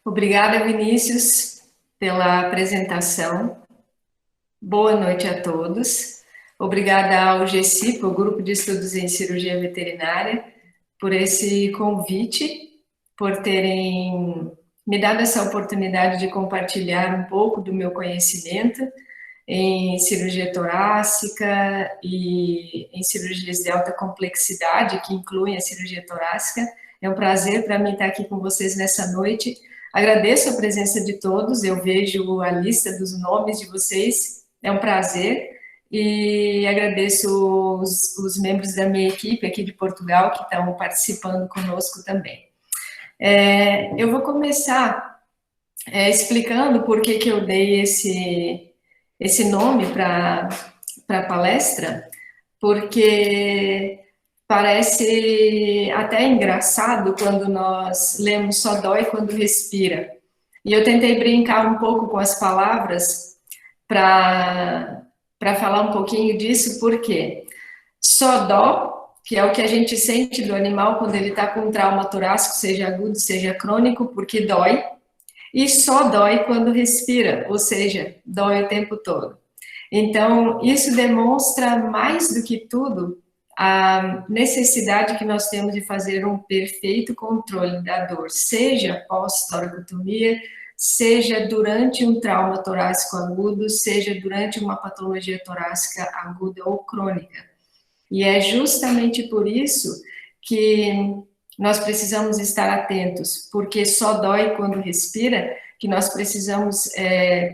Obrigada, Vinícius, pela apresentação. Boa noite a todos. Obrigada ao GECIP, o Grupo de Estudos em Cirurgia Veterinária, por esse convite, por terem me dado essa oportunidade de compartilhar um pouco do meu conhecimento em cirurgia torácica e em cirurgias de alta complexidade, que incluem a cirurgia torácica. É um prazer para mim estar aqui com vocês nessa noite. Agradeço a presença de todos, eu vejo a lista dos nomes de vocês, é um prazer. E agradeço os membros da minha equipe aqui de Portugal que estão participando conosco também. Eu vou começar explicando por que eu dei esse nome para a palestra, porque parece até engraçado quando nós lemos só dói quando respira. E eu tentei brincar um pouco com as palavras para falar um pouquinho disso, porque só dó, que é o que a gente sente do animal quando ele está com um trauma torácico, seja agudo, seja crônico, porque dói, e só dói quando respira, ou seja, dói o tempo todo. Então, isso demonstra mais do que tudo a necessidade que nós temos de fazer um perfeito controle da dor, seja pós-toracotomia, seja durante um trauma torácico agudo, seja durante uma patologia torácica aguda ou crônica. E é justamente por isso que nós precisamos estar atentos, porque só dói quando respira, que nós precisamos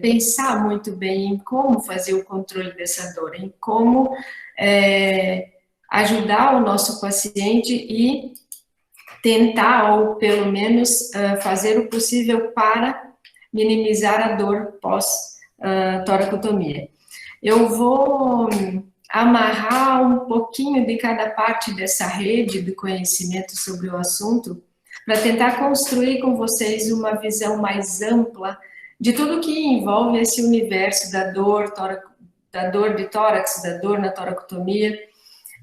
pensar muito bem em como fazer o controle dessa dor, em como ajudar o nosso paciente e tentar, ou pelo menos fazer o possível para minimizar a dor pós-toracotomia. Eu vou amarrar um pouquinho de cada parte dessa rede do conhecimento sobre o assunto para tentar construir com vocês uma visão mais ampla de tudo que envolve esse universo da dor de tórax, da dor na toracotomia.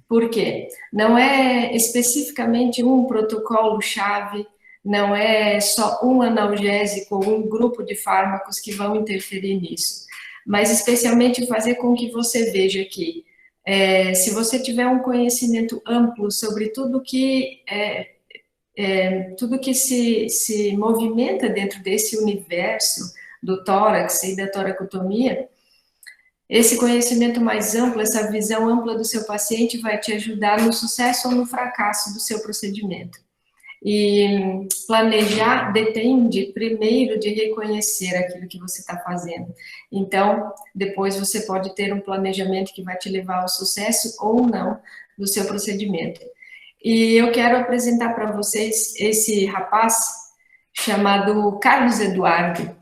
Por quê? Não é especificamente um protocolo-chave, não é só um analgésico ou um grupo de fármacos que vão interferir nisso, mas especialmente fazer com que você veja que se você tiver um conhecimento amplo sobre tudo que se movimenta dentro desse universo do tórax e da toracotomia, esse conhecimento mais amplo, essa visão ampla do seu paciente vai te ajudar no sucesso ou no fracasso do seu procedimento. E planejar depende primeiro de reconhecer aquilo que você está fazendo. Então, depois você pode ter um planejamento que vai te levar ao sucesso ou não do seu procedimento. E eu quero apresentar para vocês esse rapaz chamado Carlos Eduardo.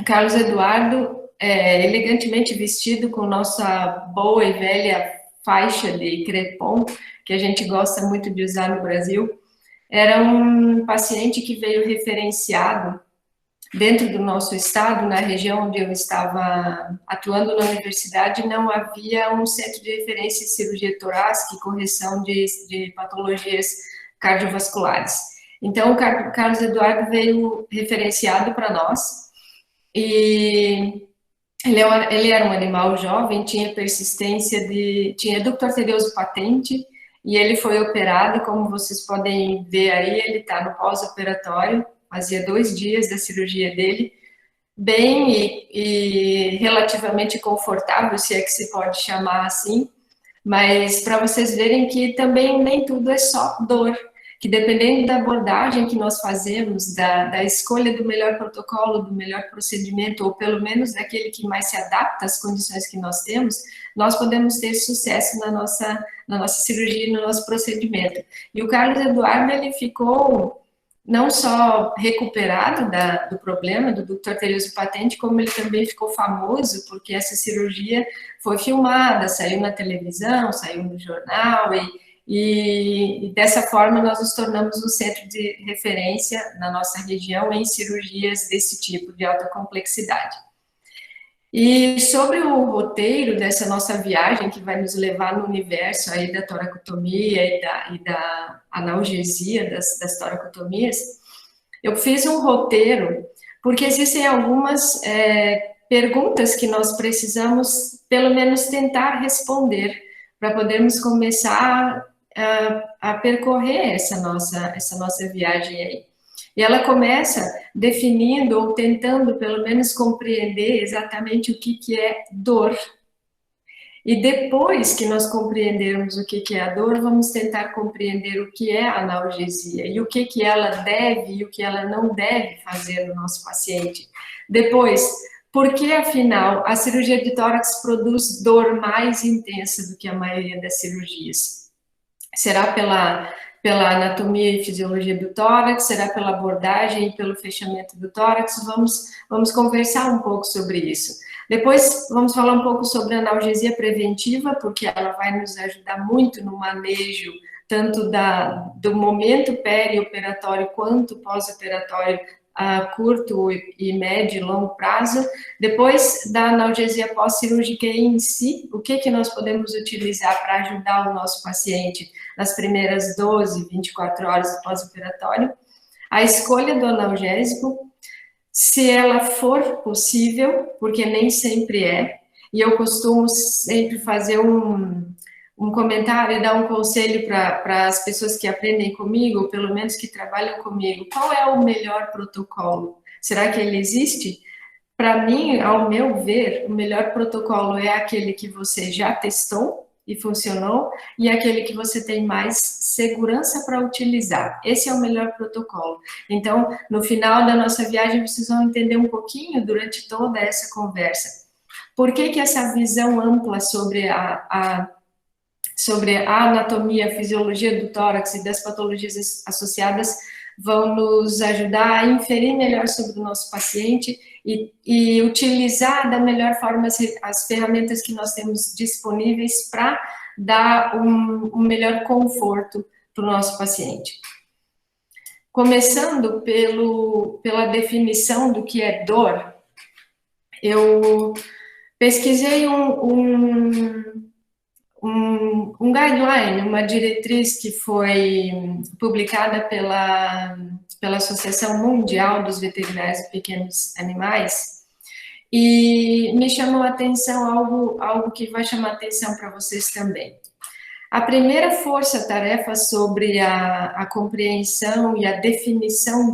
Carlos Eduardo é elegantemente vestido com nossa boa e velha faixa de crepom, que a gente gosta muito de usar no Brasil. Era um paciente que veio referenciado dentro do nosso estado, na região onde eu estava atuando na universidade, não havia um centro de referência em cirurgia torácica e correção de patologias cardiovasculares. Então, o Carlos Eduardo veio referenciado para nós, e ele era um animal jovem, tinha persistência tinha ducto arterioso patente, e ele foi operado, como vocês podem ver aí, ele está no pós-operatório, fazia 2 dias da cirurgia dele, bem e relativamente confortável, se é que se pode chamar assim, mas para vocês verem que também nem tudo é só dor, que dependendo da abordagem que nós fazemos, da escolha do melhor protocolo, do melhor procedimento, ou pelo menos daquele que mais se adapta às condições que nós temos, nós podemos ter sucesso na nossa cirurgia e no nosso procedimento. E o Carlos Eduardo, ele ficou não só recuperado do problema do ducto arterioso patente, como ele também ficou famoso, porque essa cirurgia foi filmada, saiu na televisão, saiu no jornal, e dessa forma nós nos tornamos um centro de referência na nossa região em cirurgias desse tipo, de alta complexidade. E sobre o roteiro dessa nossa viagem, que vai nos levar no universo aí da toracotomia e da analgesia das toracotomias, Eu fiz um roteiro, porque existem algumas perguntas que nós precisamos, pelo menos, tentar responder, para podermos começar a percorrer essa nossa viagem aí. E ela começa definindo ou tentando, pelo menos, compreender exatamente o que é dor. E depois que nós compreendermos o que é a dor, vamos tentar compreender o que é a analgesia e o que ela deve e o que ela não deve fazer no nosso paciente. Depois, por que, afinal, a cirurgia de tórax produz dor mais intensa do que a maioria das cirurgias? Será pela anatomia e fisiologia do tórax? Será pela abordagem e pelo fechamento do tórax? Vamos conversar um pouco sobre isso. Depois, vamos falar um pouco sobre a analgesia preventiva, porque ela vai nos ajudar muito no manejo, tanto do momento perioperatório quanto pós-operatório, a curto e médio e longo prazo. Depois da analgesia pós-cirúrgica em si, o que nós podemos utilizar para ajudar o nosso paciente nas primeiras 12, 24 horas do pós-operatório. A escolha do analgésico, se ela for possível, porque nem sempre é, e eu costumo sempre fazer um comentário e dar um conselho para as pessoas que aprendem comigo, ou pelo menos que trabalham comigo. Qual é o melhor protocolo? Será que ele existe? Para mim, ao meu ver, o melhor protocolo é aquele que você já testou e funcionou, e aquele que você tem mais segurança para utilizar. Esse é o melhor protocolo. Então, no final da nossa viagem, vocês vão entender um pouquinho, durante toda essa conversa, por que essa visão ampla sobre a anatomia, a fisiologia do tórax e das patologias associadas vão nos ajudar a inferir melhor sobre o nosso paciente e utilizar da melhor forma as ferramentas que nós temos disponíveis para dar um melhor conforto para o nosso paciente. Começando pela definição do que é dor, eu pesquisei um guideline, uma diretriz que foi publicada pela Associação Mundial dos Veterinários de Pequenos Animais, e me chamou a atenção algo que vai chamar a atenção para vocês também. A primeira força-tarefa sobre a compreensão e a definição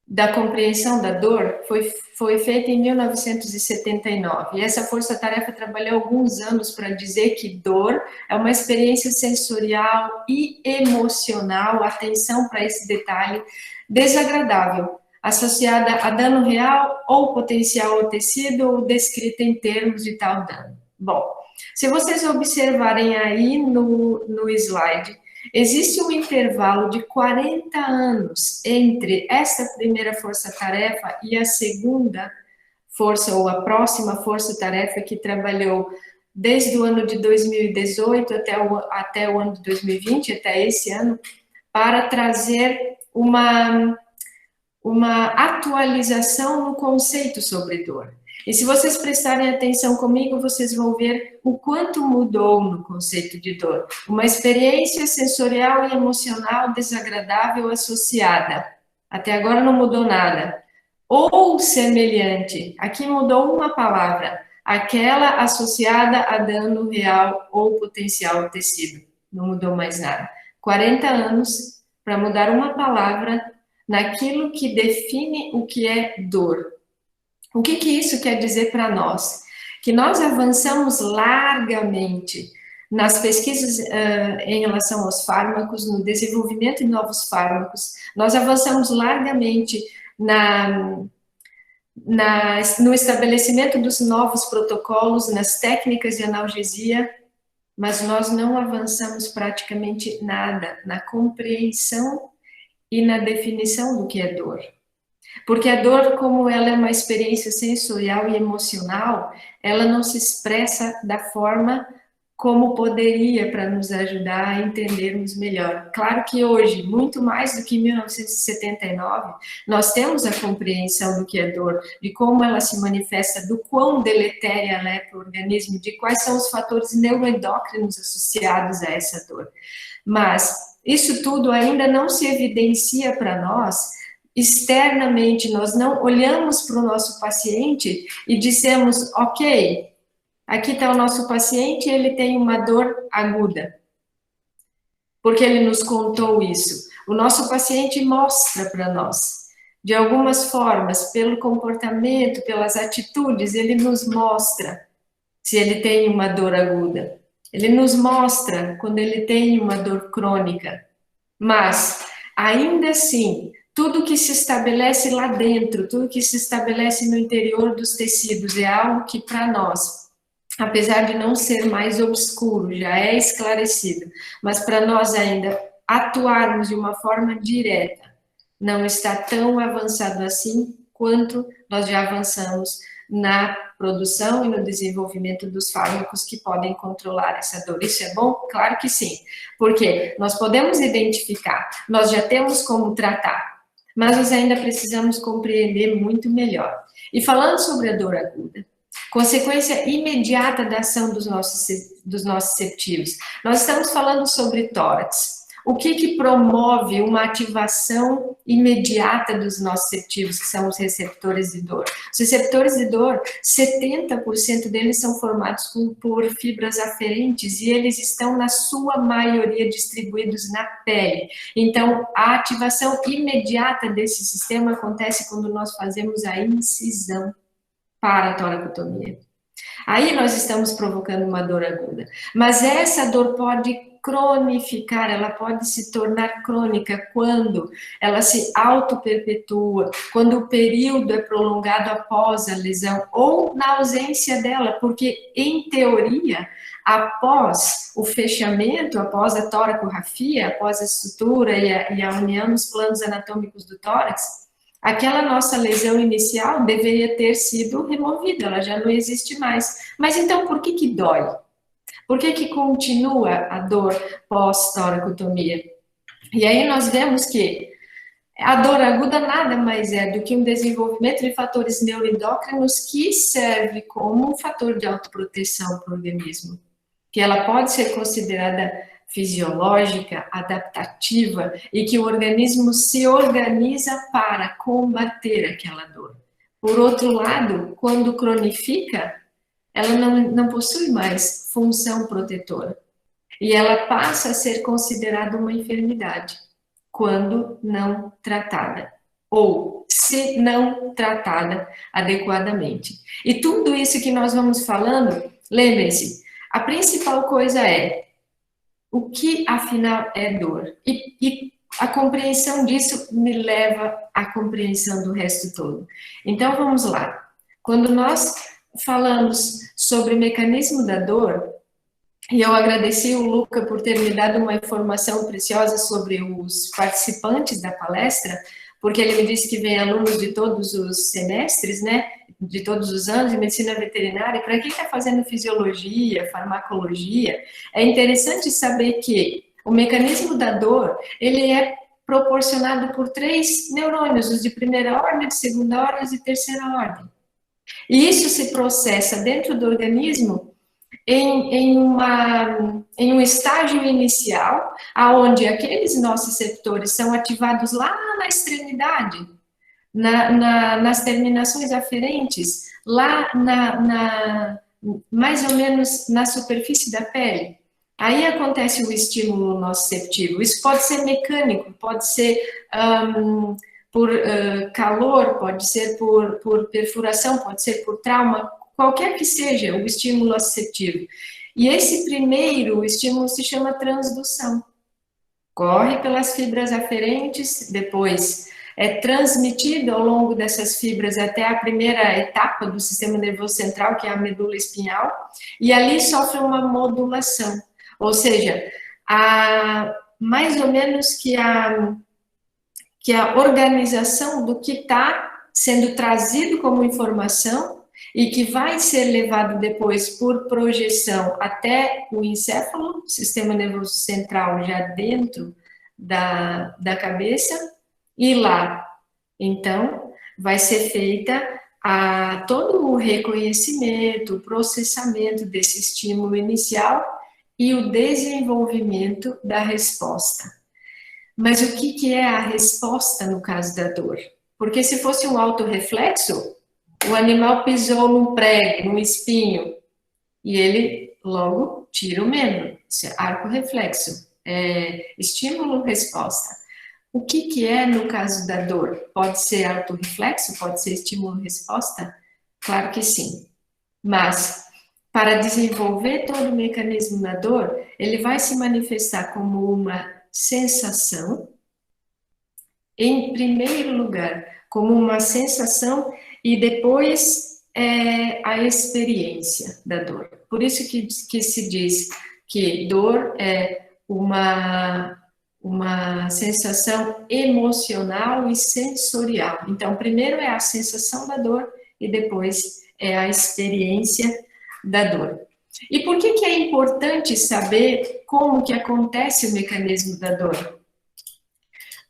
da compreensão da dor foi feita em 1979. E essa força-tarefa trabalhou alguns anos para dizer que dor é uma experiência sensorial e emocional, atenção para esse detalhe, desagradável, associada a dano real ou potencial ao tecido ou descrita em termos de tal dano. Bom, se vocês observarem aí no slide, existe um intervalo de 40 anos entre essa primeira força-tarefa e a segunda força, ou a próxima força-tarefa, que trabalhou desde o ano de 2018 até o ano de 2020, até esse ano, para trazer uma atualização no conceito sobre dor. E se vocês prestarem atenção comigo, vocês vão ver o quanto mudou no conceito de dor. Uma experiência sensorial e emocional desagradável associada. Até agora não mudou nada. Ou semelhante. Aqui mudou uma palavra. Aquela associada a dano real ou potencial ao tecido. Não mudou mais nada. 40 anos para mudar uma palavra naquilo que define o que é dor. O que isso quer dizer para nós? Que nós avançamos largamente nas pesquisas em relação aos fármacos, no desenvolvimento de novos fármacos, nós avançamos largamente no estabelecimento dos novos protocolos, nas técnicas de analgesia, mas nós não avançamos praticamente nada na compreensão e na definição do que é dor. Porque a dor, como ela é uma experiência sensorial e emocional, ela não se expressa da forma como poderia para nos ajudar a entendermos melhor. Claro que hoje, muito mais do que em 1979, nós temos a compreensão do que é dor, de como ela se manifesta, do quão deletéria ela é para o organismo, de quais são os fatores neuroendócrinos associados a essa dor. Mas isso tudo ainda não se evidencia para nós externamente, nós não olhamos para o nosso paciente e dissemos, ok, aqui está o nosso paciente, ele tem uma dor aguda, porque ele nos contou isso. O nosso paciente mostra para nós, de algumas formas, pelo comportamento, pelas atitudes, ele nos mostra se ele tem uma dor aguda. Ele nos mostra quando ele tem uma dor crônica. Mas, ainda assim, tudo que se estabelece lá dentro, tudo que se estabelece no interior dos tecidos é algo que, para nós, apesar de não ser mais obscuro, já é esclarecido, mas para nós ainda atuarmos de uma forma direta, não está tão avançado assim quanto nós já avançamos na produção e no desenvolvimento dos fármacos que podem controlar essa dor. Isso é bom? Claro que sim, porque nós podemos identificar, nós já temos como tratar, mas nós ainda precisamos compreender muito melhor. E falando sobre a dor aguda, consequência imediata da ação dos nossos septivos, nós estamos falando sobre tórax. O que promove uma ativação imediata dos nossos receptivos, que são os receptores de dor? Os receptores de dor, 70% deles são formados por fibras aferentes e eles estão, na sua maioria, distribuídos na pele. Então, a ativação imediata desse sistema acontece quando nós fazemos a incisão para a toracotomia. Aí nós estamos provocando uma dor aguda. Mas essa dor pode cronificar, ela pode se tornar crônica quando ela se auto-perpetua, quando o período é prolongado após a lesão ou na ausência dela, porque, em teoria, após o fechamento, após a toracorrafia, após a sutura e a união dos planos anatômicos do tórax, aquela nossa lesão inicial deveria ter sido removida, ela já não existe mais. Mas então, por que dói? Por que continua a dor pós-toracotomia? E aí nós vemos que a dor aguda nada mais é do que um desenvolvimento de fatores neuroendócrinos que serve como um fator de autoproteção para o organismo. Que ela pode ser considerada fisiológica, adaptativa, e que o organismo se organiza para combater aquela dor. Por outro lado, quando cronifica, ela não possui mais função protetora. E ela passa a ser considerada uma enfermidade, quando não tratada. Ou se não tratada adequadamente. E tudo isso que nós vamos falando, lembrem-se, a principal coisa é o que afinal é dor. E a compreensão disso me leva à compreensão do resto todo. Então vamos lá. Quando nós falamos sobre o mecanismo da dor, e eu agradeci o Luca por ter me dado uma informação preciosa sobre os participantes da palestra, porque ele me disse que vem alunos de todos os semestres, né, de todos os anos de medicina veterinária. Para quem está fazendo fisiologia, farmacologia, é interessante saber que o mecanismo da dor, ele é proporcionado por 3 neurônios, os de primeira ordem, de segunda ordem e de terceira ordem. E isso se processa dentro do organismo em um estágio inicial, aonde aqueles nossos receptores são ativados lá na extremidade, nas terminações aferentes, lá mais ou menos na superfície da pele. Aí acontece o estímulo nociceptivo. Isso pode ser mecânico, pode ser por calor, pode ser por perfuração, pode ser por trauma, qualquer que seja o estímulo nociceptivo. E esse primeiro estímulo se chama transdução. Corre pelas fibras aferentes, depois é transmitido ao longo dessas fibras até a primeira etapa do sistema nervoso central, que é a medula espinhal, e ali sofre uma modulação. Ou seja, mais ou menos que a organização do que está sendo trazido como informação e que vai ser levado depois por projeção até o encéfalo, sistema nervoso central já dentro da cabeça, e lá, então, vai ser feita todo o reconhecimento, o processamento desse estímulo inicial e o desenvolvimento da resposta. Mas o que é a resposta no caso da dor? Porque se fosse um autorreflexo, o animal pisou num prego, num espinho, e ele logo tira o membro. Isso é arco-reflexo, estímulo-resposta. O que é no caso da dor? Pode ser autorreflexo? Pode ser estímulo-resposta? Claro que sim. Mas, para desenvolver todo o mecanismo da dor, ele vai se manifestar como uma sensação, em primeiro lugar, como uma sensação, e depois a experiência da dor. Por isso que se diz que dor é uma sensação emocional e sensorial. Então, primeiro é a sensação da dor e depois é a experiência da dor. E por que é importante saber como que acontece o mecanismo da dor?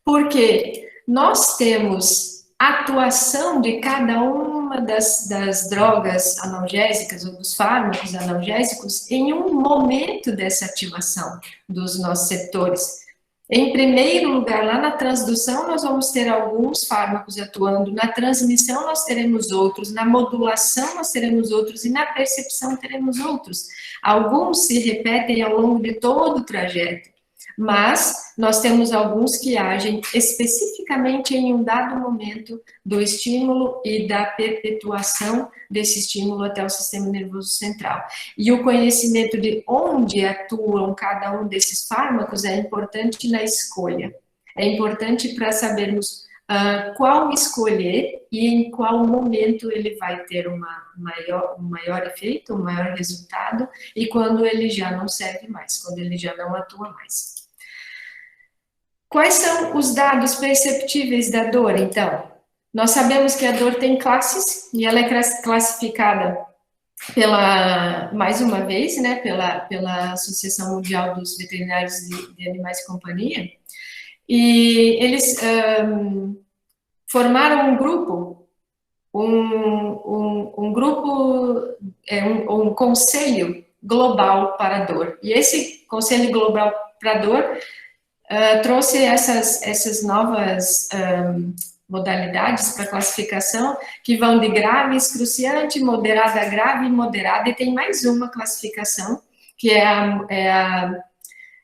Porque nós temos atuação de cada uma das drogas analgésicas ou dos fármacos analgésicos em um momento dessa ativação dos nossos setores. Em primeiro lugar, lá na transdução, nós vamos ter alguns fármacos atuando, na transmissão nós teremos outros, na modulação nós teremos outros e na percepção teremos outros. Alguns se repetem ao longo de todo o trajeto, mas nós temos alguns que agem especificamente em um dado momento do estímulo e da perpetuação desse estímulo até o sistema nervoso central. E o conhecimento de onde atuam cada um desses fármacos é importante na escolha. É importante para sabermos qual escolher e em qual momento ele vai ter um maior efeito, um maior resultado, e quando ele já não serve mais, quando ele já não atua mais. Quais são os dados perceptíveis da dor, então? Nós sabemos que a dor tem classes, e ela é classificada mais uma vez, né, pela Associação Mundial dos Veterinários de Animais e Companhia, e eles formaram um grupo, um conselho global para a dor. E esse conselho global para a dor trouxe essas novas modalidades para classificação, que vão de grave, excruciante, moderada, grave e moderada, e tem mais uma classificação, que é a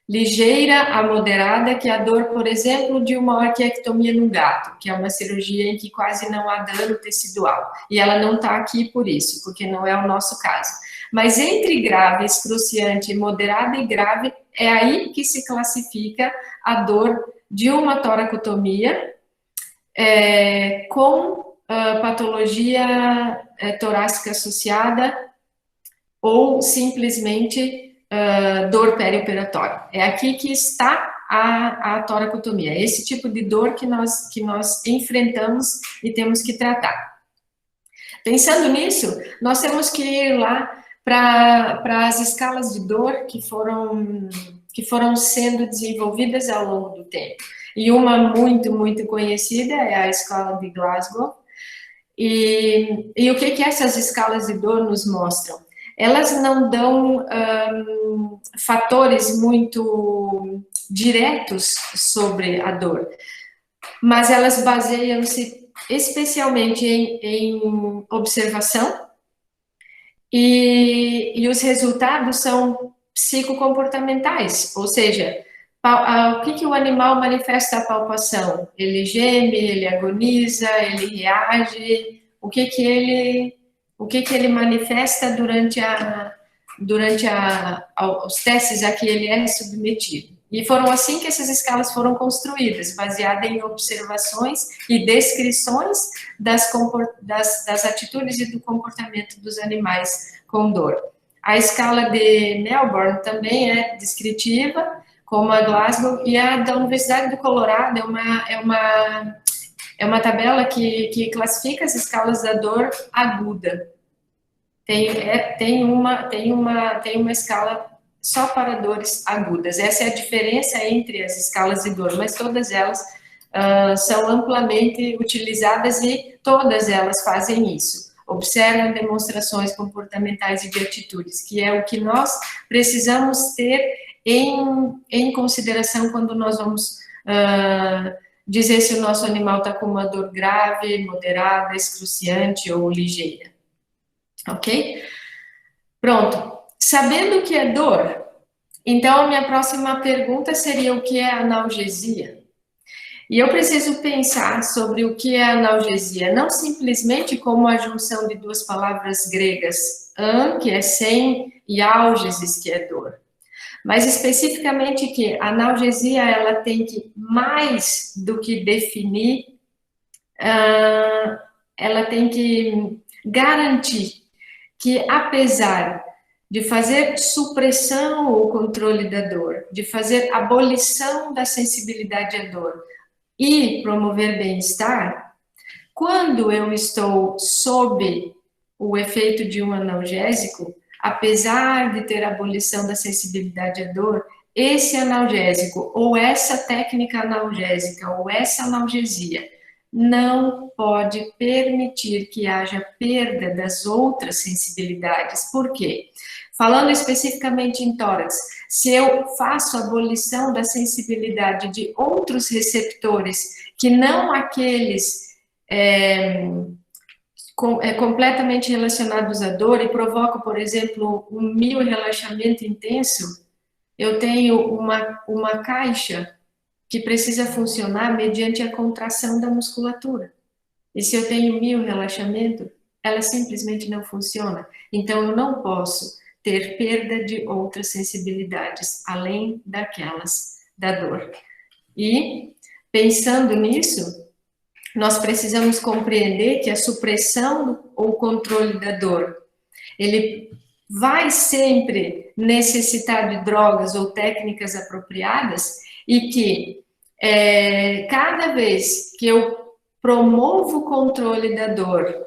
ligeira a moderada, que é a dor, por exemplo, de uma orquiectomia no gato, que é uma cirurgia em que quase não há dano tecidual. E ela não está aqui por isso, porque não é o nosso caso. Mas entre grave, excruciante, moderada e grave, é aí que se classifica a dor de uma toracotomia com patologia torácica associada ou simplesmente dor perioperatória. É aqui que está a toracotomia, esse tipo de dor que nós enfrentamos e temos que tratar. Pensando nisso, nós temos que ir lá para as escalas de dor que foram sendo desenvolvidas ao longo do tempo. E uma muito, muito conhecida é a escala de Glasgow. E o que essas escalas de dor nos mostram? Elas não dão fatores muito diretos sobre a dor, mas elas baseiam-se especialmente em observação, e os resultados são psicocomportamentais, ou seja, o que o animal manifesta a palpação? Ele geme, ele agoniza, ele reage, o que ele manifesta durante os testes a que ele é submetido. E foram assim que essas escalas foram construídas, baseadas em observações e descrições das atitudes e do comportamento dos animais com dor. A escala de Melbourne também é descritiva, como a Glasgow, e a da Universidade do Colorado é uma tabela que classifica as escalas da dor aguda. Tem uma escala só para dores agudas. Essa é a diferença entre as escalas de dor, mas todas elas são amplamente utilizadas e todas elas fazem isso. Observam demonstrações comportamentais e de atitudes, que é o que nós precisamos ter em consideração quando nós vamos dizer se o nosso animal está com uma dor grave, moderada, excruciante ou ligeira. Ok? Pronto. Sabendo o que é dor, então a minha próxima pergunta seria o que é analgesia? E eu preciso pensar sobre o que é analgesia, não simplesmente como a junção de duas palavras gregas, an, que é sem, e álgesis, que é dor. Mas especificamente que a analgesia, ela tem que, mais do que definir, ela tem que garantir que, apesar de fazer supressão ou controle da dor, de fazer abolição da sensibilidade à dor e promover bem-estar, quando eu estou sob o efeito de um analgésico, apesar de ter abolição da sensibilidade à dor, esse analgésico ou essa técnica analgésica ou essa analgesia não pode permitir que haja perda das outras sensibilidades. Por quê? Falando especificamente em tórax, se eu faço abolição da sensibilidade de outros receptores que não aqueles completamente relacionados à dor e provoco, por exemplo, um miorrelaxamento intenso, eu tenho uma caixa que precisa funcionar mediante a contração da musculatura. E se eu tenho miorrelaxamento, ela simplesmente não funciona. Então, eu não posso ter perda de outras sensibilidades, além daquelas da dor. E, pensando nisso, nós precisamos compreender que a supressão ou controle da dor, ele vai sempre necessitar de drogas ou técnicas apropriadas e que cada vez que eu promovo o controle da dor,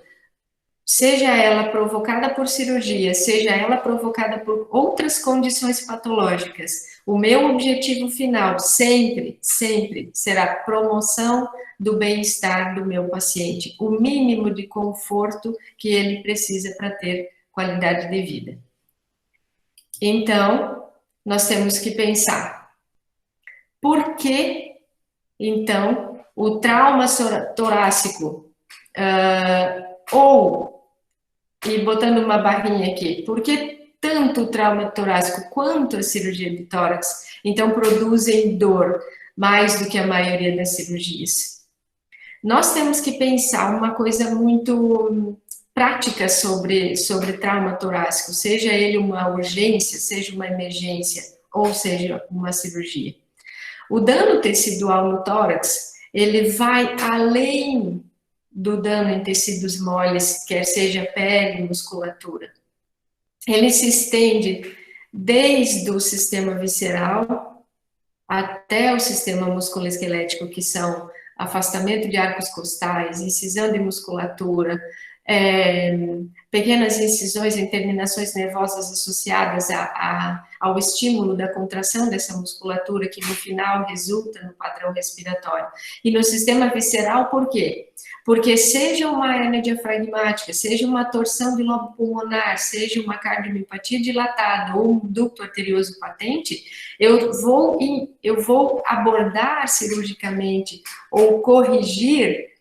seja ela provocada por cirurgia, seja ela provocada por outras condições patológicas, o meu objetivo final sempre, sempre será promoção do bem-estar do meu paciente, o mínimo de conforto que ele precisa para ter qualidade de vida. Então, nós temos que pensar, por que, então, o trauma torácico, e botando uma barrinha aqui, por que tanto o trauma torácico quanto a cirurgia de tórax, então, produzem dor mais do que a maioria das cirurgias? Nós temos que pensar uma coisa muito prática sobre trauma torácico, seja ele uma urgência, seja uma emergência, ou seja uma cirurgia. O dano tecidual no tórax, ele vai além do dano em tecidos moles, quer seja pele, musculatura. Ele se estende desde o sistema visceral até o sistema musculoesquelético, que são afastamento de arcos costais, incisão de musculatura, pequenas incisões em terminações nervosas associadas ao estímulo da contração dessa musculatura, que no final resulta no padrão respiratório. E no sistema visceral, por quê? Porque seja uma hérnia diafragmática, seja uma torção de lobo pulmonar, seja uma cardiomiopatia dilatada ou um ducto arterioso patente, eu vou abordar cirurgicamente ou corrigir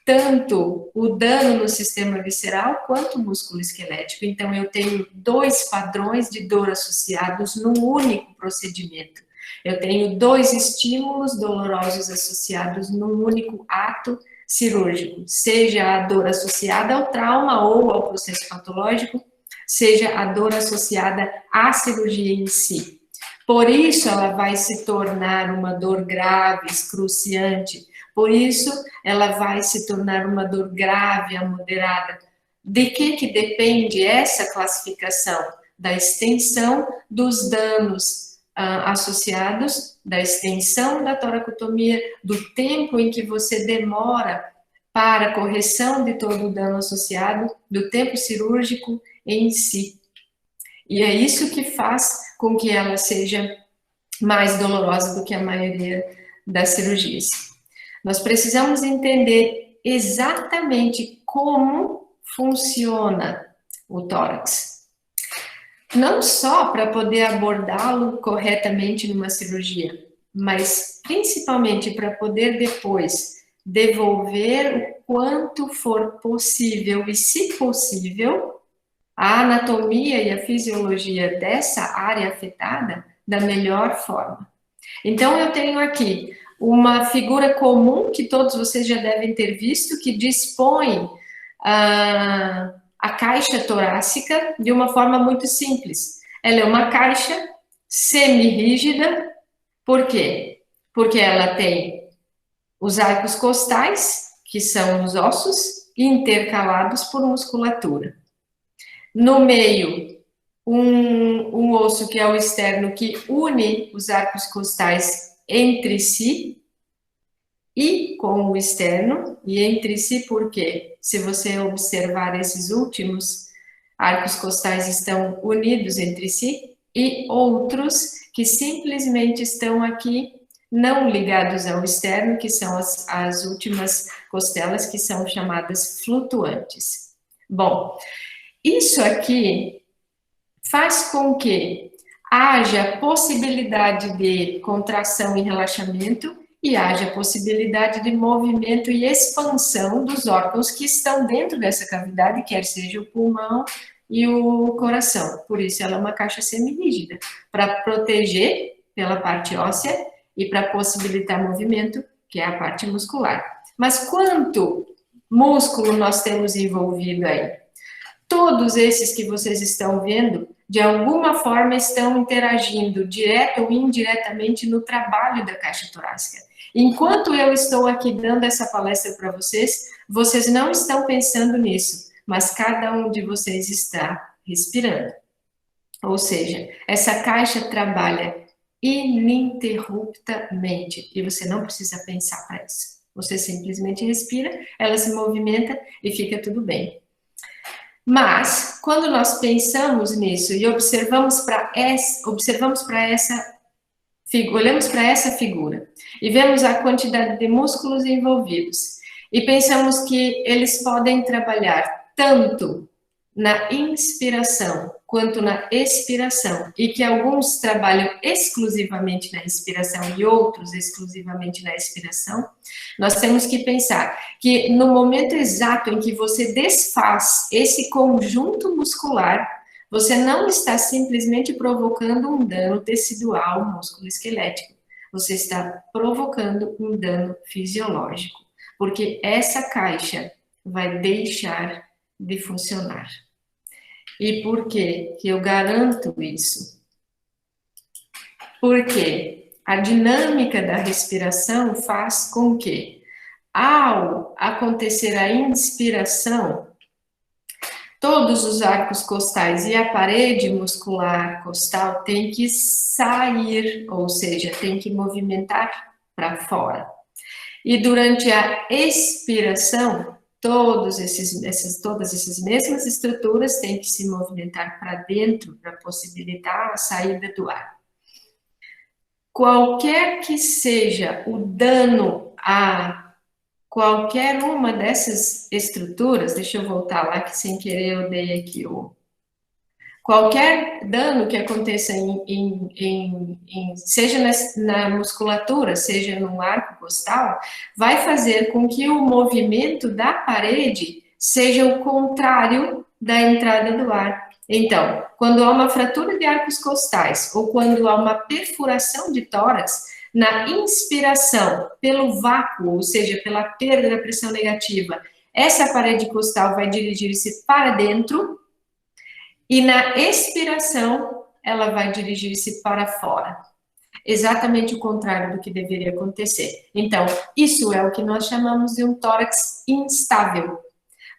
tanto o dano no sistema visceral quanto o músculo esquelético. Então, eu tenho dois padrões de dor associados num único procedimento. Eu tenho dois estímulos dolorosos associados num único ato cirúrgico, seja a dor associada ao trauma ou ao processo patológico, seja a dor associada à cirurgia em si. Por isso, ela vai se tornar uma dor grave, excruciante. Por isso, ela vai se tornar uma dor grave a moderada. De que depende essa classificação? Da extensão dos danos associados, da extensão da toracotomia, do tempo em que você demora para a correção de todo o dano associado, do tempo cirúrgico em si. E é isso que faz com que ela seja mais dolorosa do que a maioria das cirurgias. Nós precisamos entender exatamente como funciona o tórax. Não só para poder abordá-lo corretamente numa cirurgia, mas principalmente para poder depois devolver o quanto for possível e, se possível, a anatomia e a fisiologia dessa área afetada da melhor forma. Então, eu tenho aqui uma figura comum que todos vocês já devem ter visto, que dispõe a caixa torácica de uma forma muito simples. Ela é uma caixa semi-rígida. Por quê? Porque ela tem os arcos costais, que são os ossos, intercalados por musculatura. No meio, um osso que é o externo, que une os arcos costais entre si e com o externo, e entre si porque, se você observar esses últimos, arcos costais estão unidos entre si, e outros que simplesmente estão aqui não ligados ao externo, que são as últimas costelas, que são chamadas flutuantes. Bom, isso aqui faz com que haja possibilidade de contração e relaxamento e haja possibilidade de movimento e expansão dos órgãos que estão dentro dessa cavidade, quer seja o pulmão e o coração. Por isso ela é uma caixa semi-rígida, para proteger pela parte óssea e para possibilitar movimento, que é a parte muscular. Mas quanto músculo nós temos envolvido aí? Todos esses que vocês estão vendo, de alguma forma estão interagindo, direta ou indiretamente, no trabalho da caixa torácica. Enquanto eu estou aqui dando essa palestra para vocês, vocês não estão pensando nisso, mas cada um de vocês está respirando. Ou seja, essa caixa trabalha ininterruptamente e você não precisa pensar para isso. Você simplesmente respira, ela se movimenta e fica tudo bem. Mas, quando nós pensamos nisso e olhamos para essa figura e vemos a quantidade de músculos envolvidos e pensamos que eles podem trabalhar tanto na inspiração quanto na expiração, e que alguns trabalham exclusivamente na inspiração e outros exclusivamente na expiração, nós temos que pensar que no momento exato em que você desfaz esse conjunto muscular, você não está simplesmente provocando um dano tecidual musculoesquelético, você está provocando um dano fisiológico, porque essa caixa vai deixar de funcionar. E por que eu garanto isso? Porque a dinâmica da respiração faz com que, ao acontecer a inspiração, todos os arcos costais e a parede muscular costal tem que sair, ou seja, tem que movimentar para fora. E durante a expiração, todas essas mesmas estruturas têm que se movimentar para dentro para possibilitar a saída do ar. Qualquer que seja o dano a qualquer uma dessas estruturas, deixa eu voltar lá que sem querer eu dei aqui qualquer dano que aconteça seja na musculatura, seja no arco costal, vai fazer com que o movimento da parede seja o contrário da entrada do ar. Então, quando há uma fratura de arcos costais ou quando há uma perfuração de tórax, na inspiração, pelo vácuo, ou seja, pela perda da pressão negativa, essa parede costal vai dirigir-se para dentro, e na expiração, ela vai dirigir-se para fora. Exatamente o contrário do que deveria acontecer. Então, isso é o que nós chamamos de um tórax instável.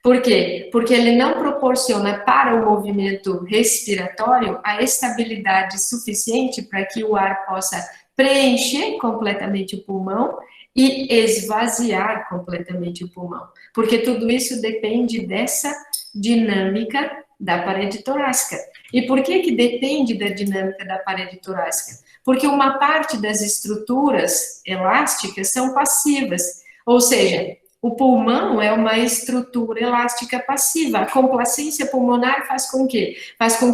Por quê? Porque ele não proporciona para o movimento respiratório a estabilidade suficiente para que o ar possa preencher completamente o pulmão e esvaziar completamente o pulmão. Porque tudo isso depende dessa dinâmica da parede torácica. E por que depende da dinâmica da parede torácica? Porque uma parte das estruturas elásticas são passivas, ou seja, o pulmão é uma estrutura elástica passiva. A complacência pulmonar faz com que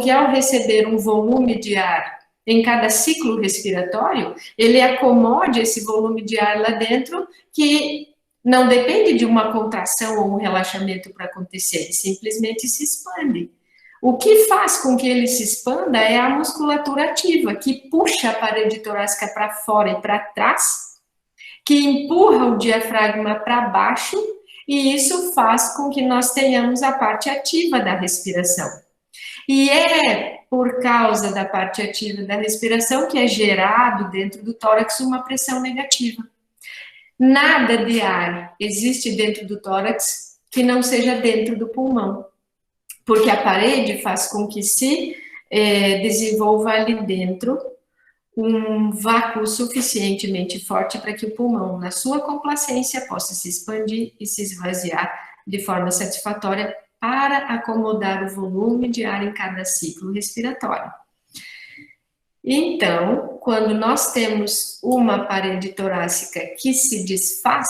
ao receber um volume de ar em cada ciclo respiratório, ele acomode esse volume de ar lá dentro, que não depende de uma contração ou um relaxamento para acontecer, ele simplesmente se expande. O que faz com que ele se expanda é a musculatura ativa, que puxa a parede torácica para fora e para trás, que empurra o diafragma para baixo, e isso faz com que nós tenhamos a parte ativa da respiração. E é por causa da parte ativa da respiração que é gerado dentro do tórax uma pressão negativa. Nada de ar existe dentro do tórax que não seja dentro do pulmão, porque a parede faz com que se desenvolva ali dentro um vácuo suficientemente forte para que o pulmão, na sua complacência, possa se expandir e se esvaziar de forma satisfatória para acomodar o volume de ar em cada ciclo respiratório. Então, quando nós temos uma parede torácica que se desfaz,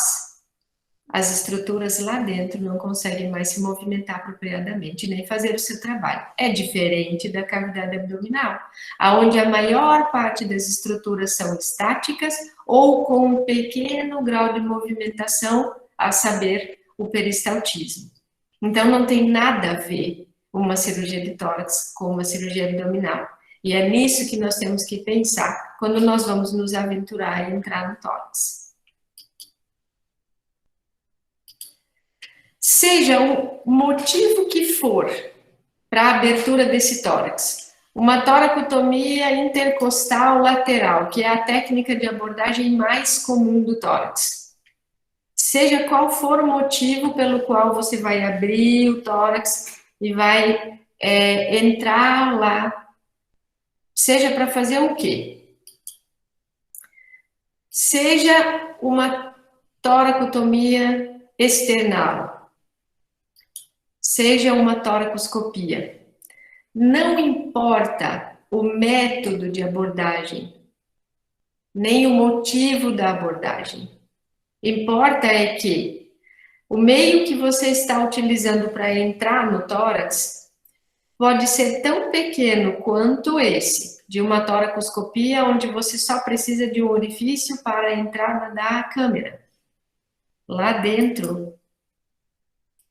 as estruturas lá dentro não conseguem mais se movimentar apropriadamente, nem fazer o seu trabalho. É diferente da cavidade abdominal, onde a maior parte das estruturas são estáticas ou com um pequeno grau de movimentação, a saber, o peristaltismo. Então, não tem nada a ver uma cirurgia de tórax com uma cirurgia abdominal. E é nisso que nós temos que pensar quando nós vamos nos aventurar a entrar no tórax. Seja o motivo que for para a abertura desse tórax, uma toracotomia intercostal lateral, que é a técnica de abordagem mais comum do tórax. Seja qual for o motivo pelo qual você vai abrir o tórax e vai entrar lá, seja para fazer o quê? Seja uma toracotomia external, seja uma toracoscopia. Não importa o método de abordagem, nem o motivo da abordagem. Importa é que o meio que você está utilizando para entrar no tórax pode ser tão pequeno quanto esse, de uma toracoscopia, onde você só precisa de um orifício para a entrada da câmera. Lá dentro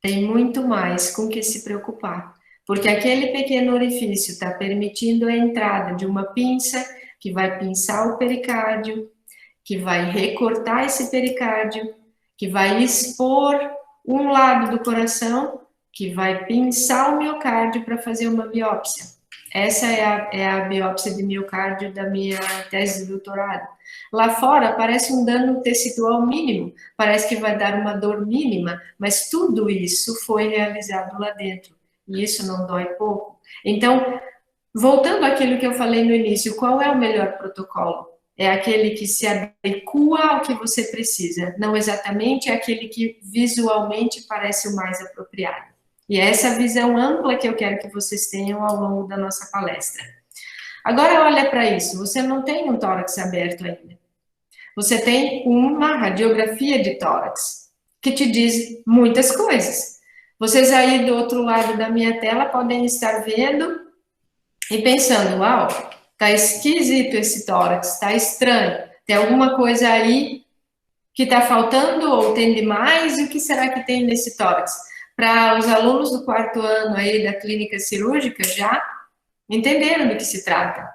tem muito mais com que se preocupar, porque aquele pequeno orifício está permitindo a entrada de uma pinça que vai pinçar o pericárdio, que vai recortar esse pericárdio, que vai expor um lado do coração, que vai pinçar o miocárdio para fazer uma biópsia. Essa é a biópsia de miocárdio da minha tese de doutorado. Lá fora parece um dano tecidual mínimo, parece que vai dar uma dor mínima, mas tudo isso foi realizado lá dentro, e isso não dói pouco. Então, voltando àquilo que eu falei no início, qual é o melhor protocolo? É aquele que se adequa ao que você precisa, não exatamente aquele que visualmente parece o mais apropriado. E é essa visão ampla que eu quero que vocês tenham ao longo da nossa palestra. Agora, olha para isso, você não tem um tórax aberto ainda. Você tem uma radiografia de tórax, que te diz muitas coisas. Vocês aí do outro lado da minha tela podem estar vendo e pensando, uau, tá esquisito esse tórax, tá estranho. Tem alguma coisa aí que está faltando ou tem demais? E o que será que tem nesse tórax? Para os alunos do 4º ano aí da clínica cirúrgica já entenderam do que se trata.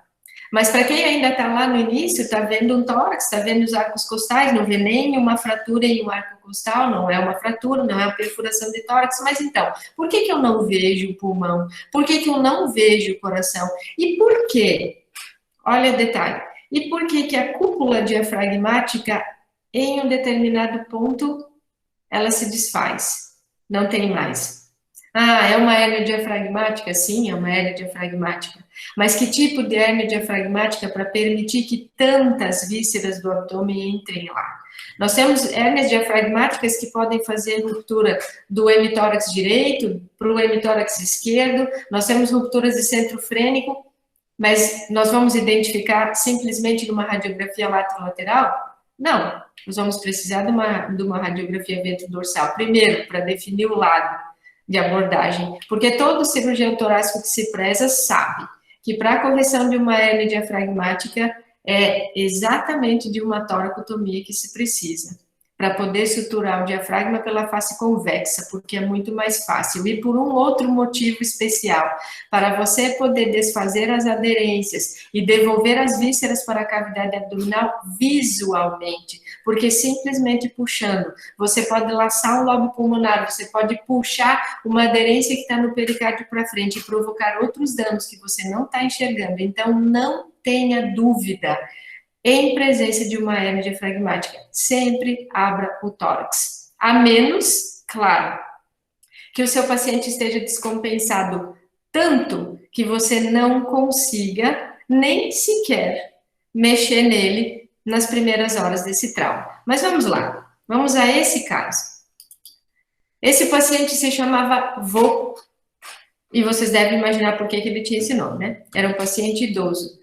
Mas para quem ainda está lá no início, está vendo um tórax, está vendo os arcos costais, não vê nem uma fratura em um arco costal, não é uma fratura, não é uma perfuração de tórax, mas então, por que eu não vejo o pulmão? Por que eu não vejo o coração? E por quê? Olha o detalhe. E por que a cúpula diafragmática, em um determinado ponto, ela se desfaz? Não tem mais. Ah, é uma hérnia diafragmática? Sim, é uma hérnia diafragmática. Mas que tipo de hérnia diafragmática para permitir que tantas vísceras do abdômen entrem lá? Nós temos hérnias diafragmáticas que podem fazer ruptura do hemitórax direito para o hemitórax esquerdo. Nós temos rupturas de centro frênico, mas nós vamos identificar simplesmente numa radiografia lateral? Não, nós vamos precisar de uma radiografia ventrodorsal. Primeiro, para definir o lado de abordagem, porque todo cirurgião torácico que se preza sabe que para a correção de uma hérnia diafragmática é exatamente de uma toracotomia que se precisa, para poder suturar o diafragma pela face convexa, porque é muito mais fácil. E por um outro motivo especial, para você poder desfazer as aderências e devolver as vísceras para a cavidade abdominal visualmente, porque simplesmente puxando, você pode laçar um lobo pulmonar, você pode puxar uma aderência que está no pericárdio para frente e provocar outros danos que você não está enxergando. Então, não tenha dúvida. Em presença de uma hérnia diafragmática, sempre abra o tórax. A menos, claro, que o seu paciente esteja descompensado tanto que você não consiga nem sequer mexer nele nas primeiras horas desse trauma. Mas vamos lá, vamos a esse caso. Esse paciente se chamava Vô, e vocês devem imaginar por que ele tinha esse nome, né? Era um paciente idoso.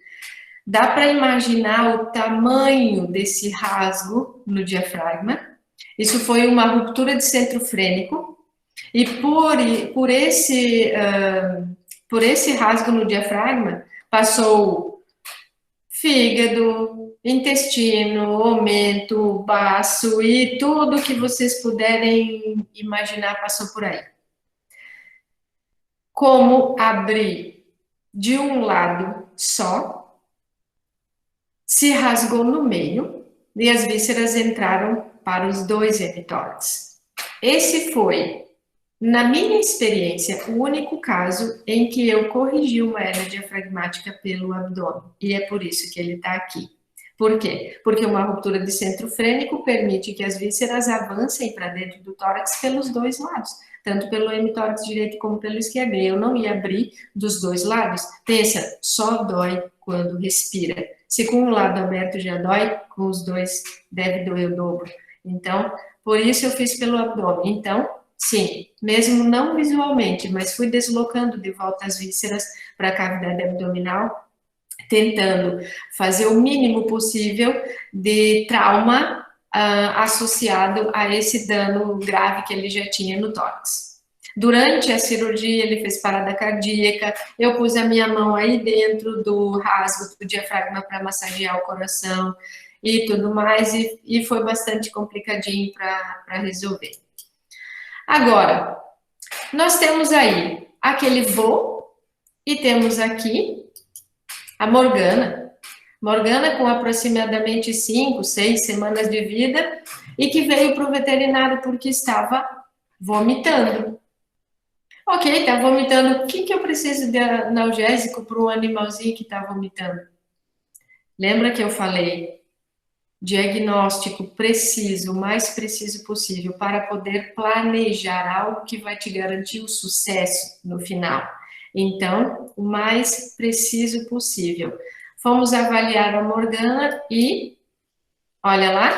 Dá para imaginar o tamanho desse rasgo no diafragma. Isso foi uma ruptura de centro frênico. E por esse rasgo no diafragma, passou fígado, intestino, omentro, baço e tudo que vocês puderem imaginar passou por aí. Como abrir de um lado só, se rasgou no meio e as vísceras entraram para os dois hemitórax. Esse foi, na minha experiência, o único caso em que eu corrigi uma hérnia diafragmática pelo abdômen. E é por isso que ele está aqui. Por quê? Porque uma ruptura de centro frênico permite que as vísceras avancem para dentro do tórax pelos dois lados, tanto pelo hemitórax direito como pelo esquerdo. E eu não ia abrir dos dois lados. Pensa, só dói quando respira. Se com um lado aberto já dói, com os dois deve doer o dobro. Então, por isso eu fiz pelo abdômen. Então, sim, mesmo não visualmente, mas fui deslocando de volta as vísceras para a cavidade abdominal, tentando fazer o mínimo possível de trauma associado a esse dano grave que ele já tinha no tórax. Durante a cirurgia, ele fez parada cardíaca, eu pus a minha mão aí dentro do rasgo do diafragma para massagear o coração e tudo mais, e foi bastante complicadinho para resolver. Agora, nós temos aí aquele Vô e temos aqui a Morgana. Morgana com aproximadamente 5, 6 semanas de vida e que veio para o veterinário porque estava vomitando. Ok, tá vomitando. O que eu preciso de analgésico para um animalzinho que está vomitando? Lembra que eu falei? Diagnóstico preciso, o mais preciso possível, para poder planejar algo que vai te garantir o sucesso no final. Então, o mais preciso possível. Fomos avaliar a Morgana e, olha lá,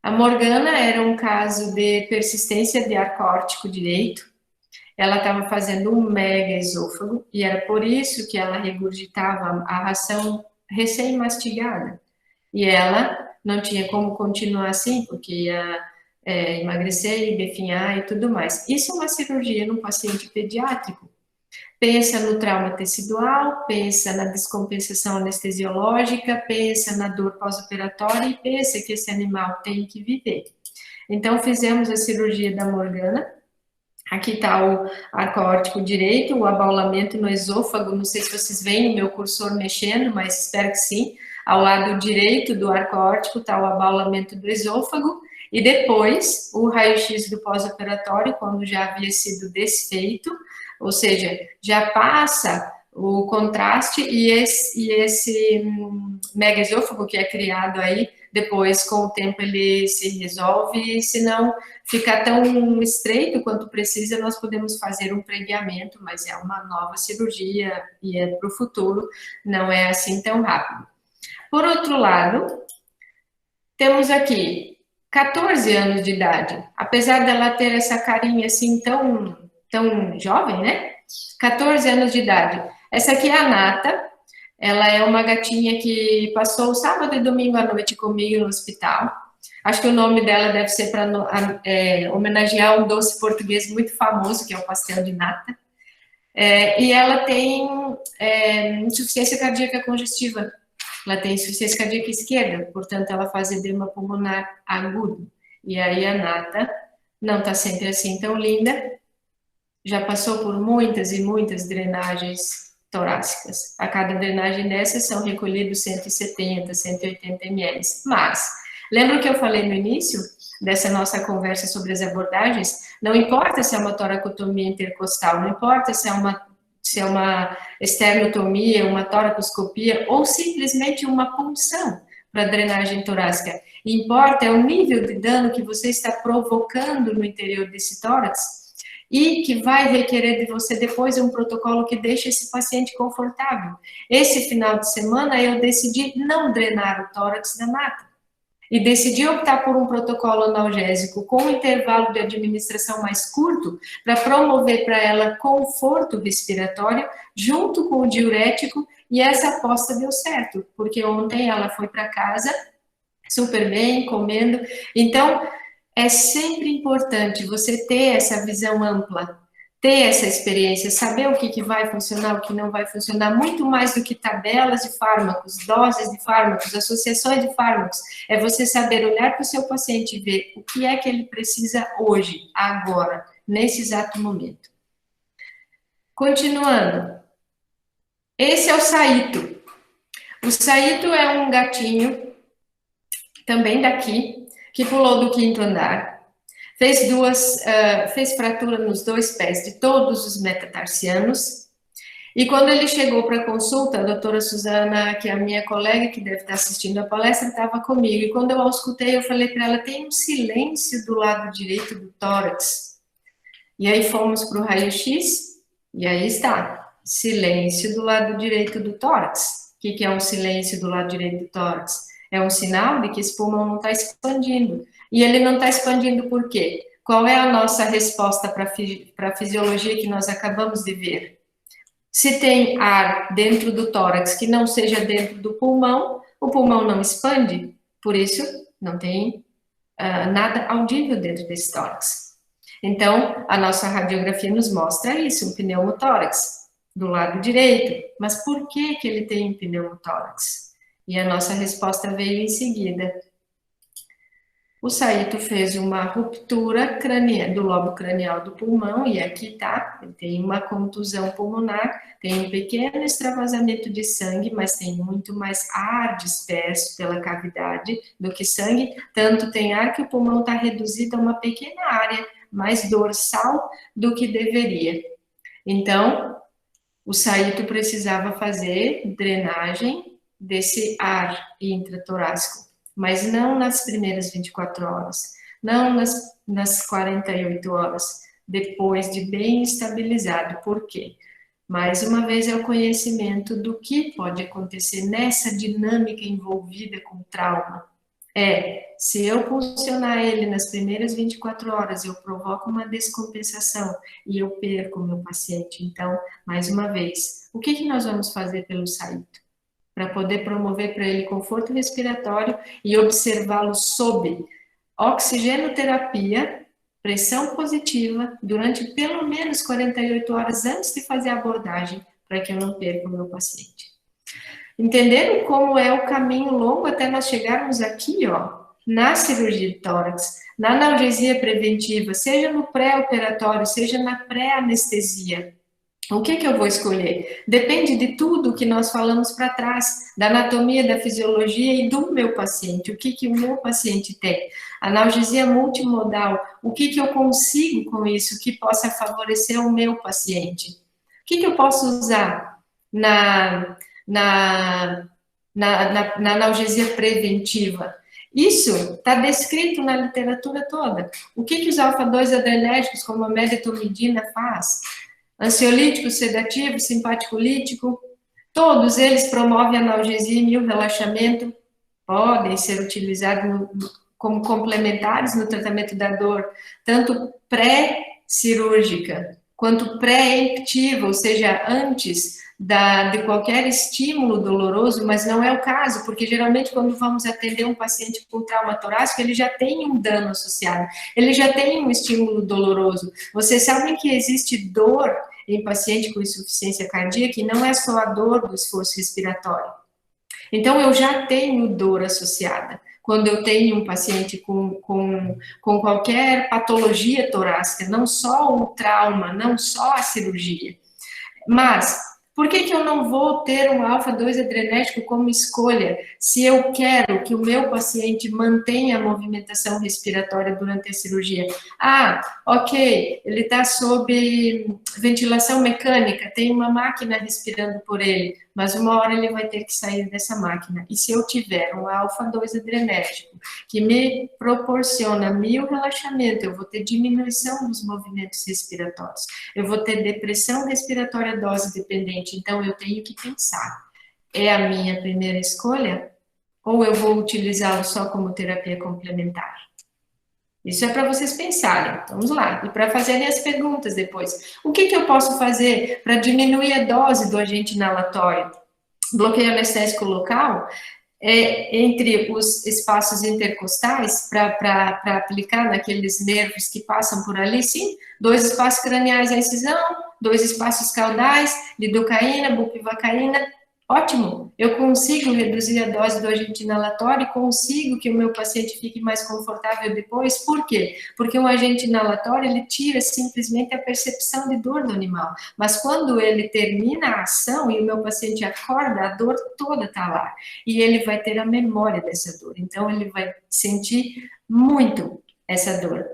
a Morgana era um caso de persistência de ar córtico direito. Ela estava fazendo um mega esôfago e era por isso que ela regurgitava a ração recém-mastigada. E ela não tinha como continuar assim, porque ia emagrecer e definhar e tudo mais. Isso é uma cirurgia num paciente pediátrico. Pensa no trauma tecidual, pensa na descompensação anestesiológica, pensa na dor pós-operatória e pensa que esse animal tem que viver. Então, fizemos a cirurgia da Morgana. Aqui está o arco aórtico direito, o abaulamento no esôfago, não sei se vocês veem o meu cursor mexendo, mas espero que sim. Ao lado direito do arco aórtico está o abaulamento do esôfago, e depois o raio-x do pós-operatório, quando já havia sido desfeito, ou seja, já passa o contraste e esse mega esôfago que é criado aí, depois com o tempo ele se resolve, e se não ficar tão estreito quanto precisa, nós podemos fazer um pregueamento, mas é uma nova cirurgia e é para o futuro, não é assim tão rápido. Por outro lado, temos aqui 14 anos de idade, apesar dela ter essa carinha assim tão jovem, né? 14 anos de idade. Essa aqui é a Nata, ela é uma gatinha que passou sábado e domingo à noite comigo no hospital. Acho que o nome dela deve ser para homenagear um doce português muito famoso, que é o pastel de nata. E ela tem insuficiência cardíaca congestiva. Ela tem insuficiência cardíaca esquerda, portanto, ela faz edema pulmonar agudo. E aí a Nata não está sempre assim tão linda, já passou por muitas e muitas drenagens torácicas. A cada drenagem dessas são recolhidos 170, 180 ml. Mas, lembra que eu falei no início dessa nossa conversa sobre as abordagens? Não importa se é uma toracotomia intercostal, não importa se é uma esternotomia, uma toracoscopia ou simplesmente uma punção para drenagem torácica. Importa é o nível de dano que você está provocando no interior desse tórax e que vai requerer de você depois um protocolo que deixe esse paciente confortável. Esse final de semana eu decidi não drenar o tórax da Nata e decidi optar por um protocolo analgésico com um intervalo de administração mais curto para promover para ela conforto respiratório junto com o diurético, e essa aposta deu certo, porque ontem ela foi para casa super bem, comendo. Então, é sempre importante você ter essa visão ampla, ter essa experiência, saber o que vai funcionar, o que não vai funcionar, muito mais do que tabelas de fármacos, doses de fármacos, associações de fármacos. É você saber olhar para o seu paciente e ver o que é que ele precisa hoje, agora, nesse exato momento. Continuando. Esse é o Saito. O Saito é um gatinho, também daqui, que pulou do 5º andar, fez fratura nos 2 pés de todos os metatarsianos, e quando ele chegou para a consulta, a doutora Suzana, que é a minha colega, que deve estar assistindo a palestra, estava comigo, e quando eu a escutei, eu falei para ela, tem um silêncio do lado direito do tórax. E aí fomos para o raio-x, e aí está, silêncio do lado direito do tórax. O que é um silêncio do lado direito do tórax? É um sinal de que esse pulmão não está expandindo. E ele não está expandindo por quê? Qual é a nossa resposta para a fisiologia que nós acabamos de ver? Se tem ar dentro do tórax que não seja dentro do pulmão, o pulmão não expande, por isso não tem nada audível dentro desse tórax. Então, a nossa radiografia nos mostra isso, um pneumotórax do lado direito. Mas por que ele tem pneumotórax? E a nossa resposta veio em seguida. O Saito fez uma ruptura do lobo cranial do pulmão, e aqui tá, ele tem uma contusão pulmonar, tem um pequeno extravasamento de sangue, mas tem muito mais ar disperso pela cavidade do que sangue, tanto tem ar que o pulmão está reduzido a uma pequena área mais dorsal do que deveria. Então, o Saito precisava fazer drenagem desse ar intratorácico, mas não nas primeiras 24 horas, não nas 48 horas, depois de bem estabilizado. Por quê? Mais uma vez é o conhecimento do que pode acontecer nessa dinâmica envolvida com trauma. Se eu funcionar ele nas primeiras 24 horas, eu provoco uma descompensação e eu perco o meu paciente. Então, mais uma vez, o que nós vamos fazer pelo Saito? Para poder promover para ele conforto respiratório e observá-lo sob oxigenoterapia, pressão positiva, durante pelo menos 48 horas antes de fazer a abordagem, para que eu não perca o meu paciente. Entenderam como é o caminho longo até nós chegarmos aqui, ó, na cirurgia de tórax, na analgesia preventiva, seja no pré-operatório, seja na pré-anestesia. O que eu vou escolher? Depende de tudo que nós falamos para trás, da anatomia, da fisiologia e do meu paciente. O que o meu paciente tem? Analgesia multimodal, o que eu consigo com isso que possa favorecer o meu paciente? O que eu posso usar na analgesia preventiva? Isso está descrito na literatura toda. O que os alfa-2 adrenérgicos, como a medetomidina, faz? Ansiolítico, sedativo, simpaticolítico, todos eles promovem analgesia e o relaxamento, podem ser utilizados como complementares no tratamento da dor, tanto pré-cirúrgica quanto pré-emptiva, ou seja, antes de qualquer estímulo doloroso, mas não é o caso, porque geralmente quando vamos atender um paciente com trauma torácico, ele já tem um dano associado, ele já tem um estímulo doloroso. Vocês sabem que existe dor em paciente com insuficiência cardíaca e não é só a dor do esforço respiratório. Então, eu já tenho dor associada. Quando eu tenho um paciente com qualquer patologia torácica, não só o trauma, não só a cirurgia. Mas, por que eu não vou ter um alfa-2 adrenérgico como escolha se eu quero que o meu paciente mantenha a movimentação respiratória durante a cirurgia? Ah, ok, ele está sob ventilação mecânica, tem uma máquina respirando por ele, mas uma hora ele vai ter que sair dessa máquina. E se eu tiver um alfa-2 adrenérgico que me proporciona relaxamento, eu vou ter diminuição dos movimentos respiratórios, eu vou ter depressão respiratória dose dependente, então eu tenho que pensar, é a minha primeira escolha ou eu vou utilizá-lo só como terapia complementar? Isso é para vocês pensarem, vamos lá, e para fazerem as perguntas depois. O que eu posso fazer para diminuir a dose do agente inalatório? Bloqueio anestésico local, entre os espaços intercostais, para aplicar naqueles nervos que passam por ali, sim, 2 espaços craniais à incisão, 2 espaços caudais, lidocaína, bupivacaína, ótimo, eu consigo reduzir a dose do agente inalatório e consigo que o meu paciente fique mais confortável depois. Por quê? Porque um agente inalatório, ele tira simplesmente a percepção de dor do animal, mas quando ele termina a ação e o meu paciente acorda, a dor toda está lá, e ele vai ter a memória dessa dor, então ele vai sentir muito essa dor.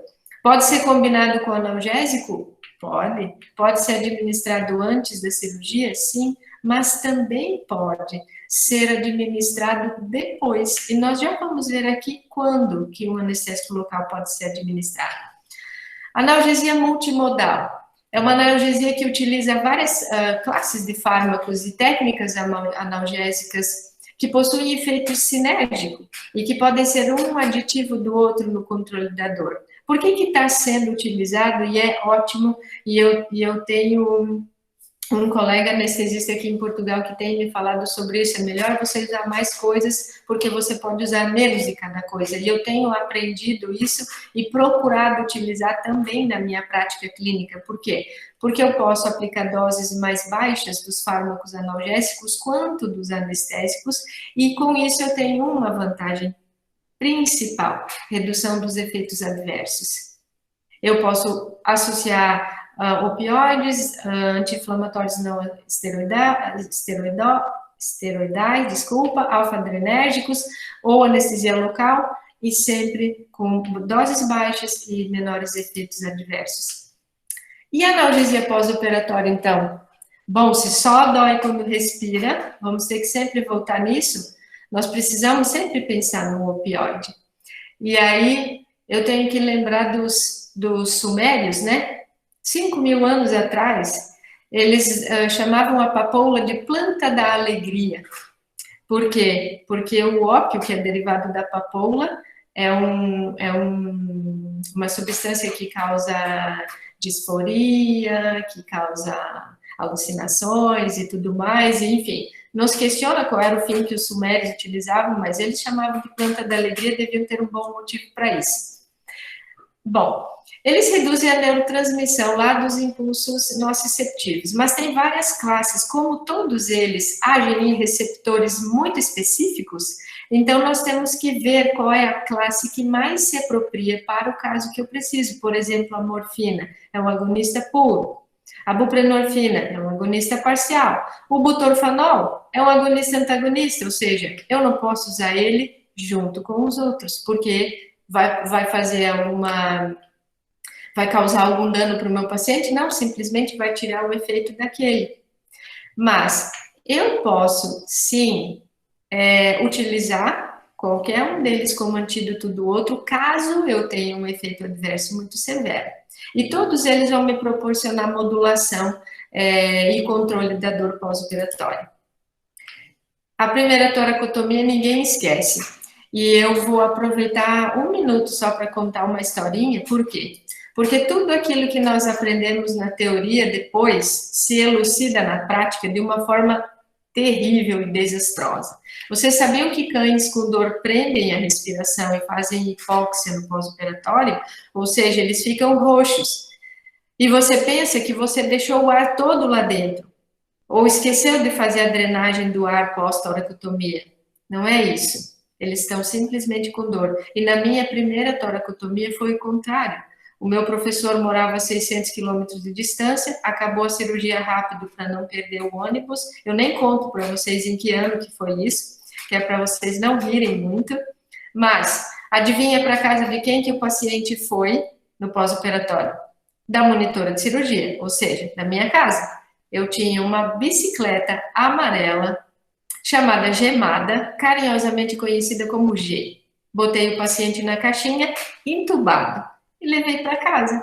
Pode ser combinado com analgésico? Pode. Pode ser administrado antes da cirurgia? Sim. Mas também pode ser administrado depois. E nós já vamos ver aqui quando que um anestésico local pode ser administrado. Analgesia multimodal. É uma analgesia que utiliza várias classes de fármacos e técnicas analgésicas que possuem efeito sinérgico e que podem ser um aditivo do outro no controle da dor. Por que está sendo utilizado e é ótimo? E eu tenho um colega anestesista aqui em Portugal que tem me falado sobre isso, é melhor você usar mais coisas, porque você pode usar menos de cada coisa, e eu tenho aprendido isso e procurado utilizar também na minha prática clínica. Por quê? Porque eu posso aplicar doses mais baixas dos fármacos analgésicos quanto dos anestésicos, e com isso eu tenho uma vantagem principal, redução dos efeitos adversos. Eu posso associar opioides, anti-inflamatórios não esteroidais, alfa-adrenérgicos ou anestesia local, e sempre com doses baixas e menores efeitos adversos. E a analgesia pós-operatória, então? Bom, se só dói quando respira, vamos ter que sempre voltar nisso, nós precisamos sempre pensar no opioide. E aí, eu tenho que lembrar dos sumérios, né? 5.000 anos atrás, eles chamavam a papoula de planta da alegria. Por quê? Porque o ópio, que é derivado da papoula, é uma substância que causa disforia, que causa alucinações e tudo mais, e, enfim. Não se questiona qual era o fim que os sumérios utilizavam, mas eles chamavam de planta da alegria, deviam ter um bom motivo para isso. Bom, eles reduzem a neurotransmissão lá dos impulsos nociceptivos, mas tem várias classes, como todos eles agem em receptores muito específicos, então nós temos que ver qual é a classe que mais se apropria para o caso que eu preciso. Por exemplo, a morfina é um agonista puro, a buprenorfina é um agonista parcial, o butorfanol é um agonista antagonista, ou seja, eu não posso usar ele junto com os outros, porque vai fazer vai causar algum dano para o meu paciente? Não, simplesmente vai tirar o efeito daquele. Mas eu posso, sim, utilizar qualquer um deles como antídoto do outro, caso eu tenha um efeito adverso muito severo. E todos eles vão me proporcionar modulação e controle da dor pós-operatória. A primeira toracotomia ninguém esquece. E eu vou aproveitar 1 minuto só para contar uma historinha. Por quê? Porque tudo aquilo que nós aprendemos na teoria depois se elucida na prática de uma forma terrível e desastrosa. Você sabia que cães com dor prendem a respiração e fazem hipóxia no pós-operatório? Ou seja, eles ficam roxos. E você pensa que você deixou o ar todo lá dentro, ou esqueceu de fazer a drenagem do ar pós-toracotomia. Não é isso. Eles estão simplesmente com dor. E na minha primeira toracotomia foi o contrário. O meu professor morava a 600 quilômetros de distância, acabou a cirurgia rápido para não perder o ônibus. Eu nem conto para vocês em que ano que foi isso, que é para vocês não rirem muito. Mas, adivinha para casa de quem que o paciente foi no pós-operatório? Da monitora de cirurgia, ou seja, da minha casa. Eu tinha uma bicicleta amarela, chamada Gemada, carinhosamente conhecida como G. Botei o paciente na caixinha, entubado, e levei para casa.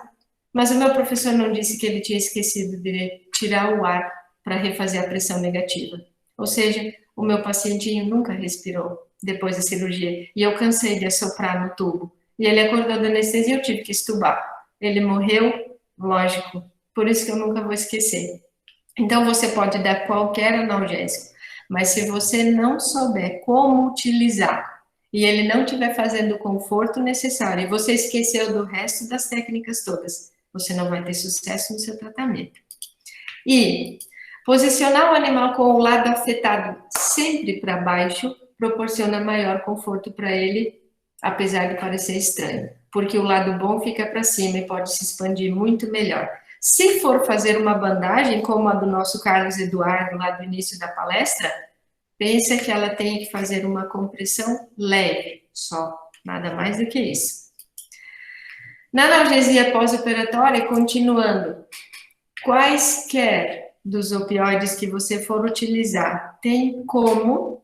Mas o meu professor não disse que ele tinha esquecido de tirar o ar para refazer a pressão negativa. Ou seja, o meu pacientinho nunca respirou depois da cirurgia. E eu cansei de assoprar no tubo. E ele acordou da anestesia e eu tive que estubar. Ele morreu, lógico. Por isso que eu nunca vou esquecer. Então, você pode dar qualquer analgésico, mas se você não souber como utilizar e ele não estiver fazendo o conforto necessário e você esqueceu do resto das técnicas todas, você não vai ter sucesso no seu tratamento. E posicionar o animal com o lado afetado sempre para baixo proporciona maior conforto para ele, apesar de parecer estranho, porque o lado bom fica para cima e pode se expandir muito melhor. Se for fazer uma bandagem, como a do nosso Carlos Eduardo lá do início da palestra, pensa que ela tem que fazer uma compressão leve, só, nada mais do que isso. Na analgesia pós-operatória, continuando, quaisquer dos opioides que você for utilizar, tem como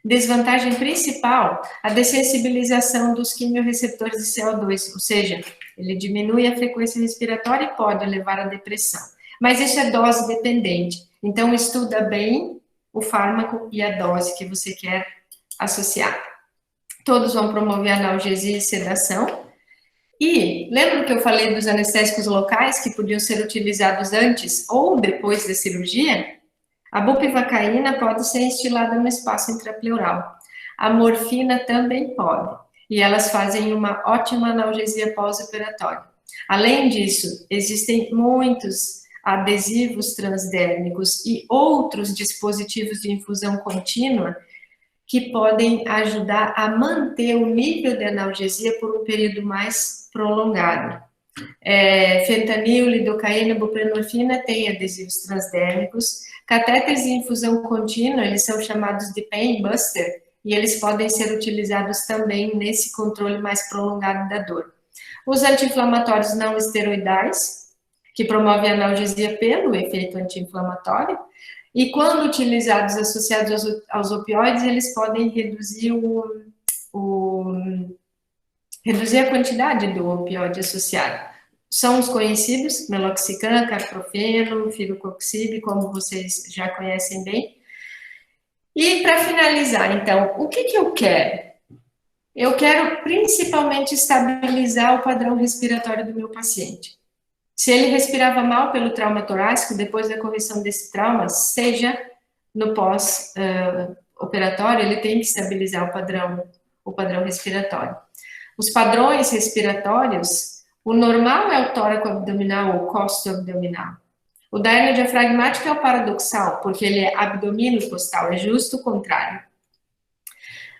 desvantagem principal a dessensibilização dos quimiorreceptores de CO2, ou seja, ele diminui a frequência respiratória e pode levar à depressão. Mas isso é dose dependente. Então, estuda bem o fármaco e a dose que você quer associar. Todos vão promover analgesia e sedação. E lembra que eu falei dos anestésicos locais que podiam ser utilizados antes ou depois da cirurgia? A bupivacaína pode ser instilada no espaço intrapleural. A morfina também pode. E elas fazem uma ótima analgesia pós-operatória. Além disso, existem muitos adesivos transdérmicos e outros dispositivos de infusão contínua que podem ajudar a manter o nível de analgesia por um período mais prolongado. Fentanil, lidocaína, buprenorfina têm adesivos transdérmicos. Catéteres de infusão contínua, eles são chamados de pain buster, e eles podem ser utilizados também nesse controle mais prolongado da dor. Os anti-inflamatórios não esteroidais, que promovem a analgesia pelo efeito anti-inflamatório, e quando utilizados associados aos opioides, eles podem reduzir reduzir a quantidade do opioide associado. São os conhecidos, meloxicam, carprofeno, filocoxib, como vocês já conhecem bem. E para finalizar, então, o que eu quero? Eu quero principalmente estabilizar o padrão respiratório do meu paciente. Se ele respirava mal pelo trauma torácico, depois da correção desse trauma, seja no pós-operatório, ele tem que estabilizar o padrão respiratório. Os padrões respiratórios, o normal é o tóraco abdominal ou costo abdominal. O da hernia diafragmática é o paradoxal, porque ele é abdomino-costal, é justo o contrário.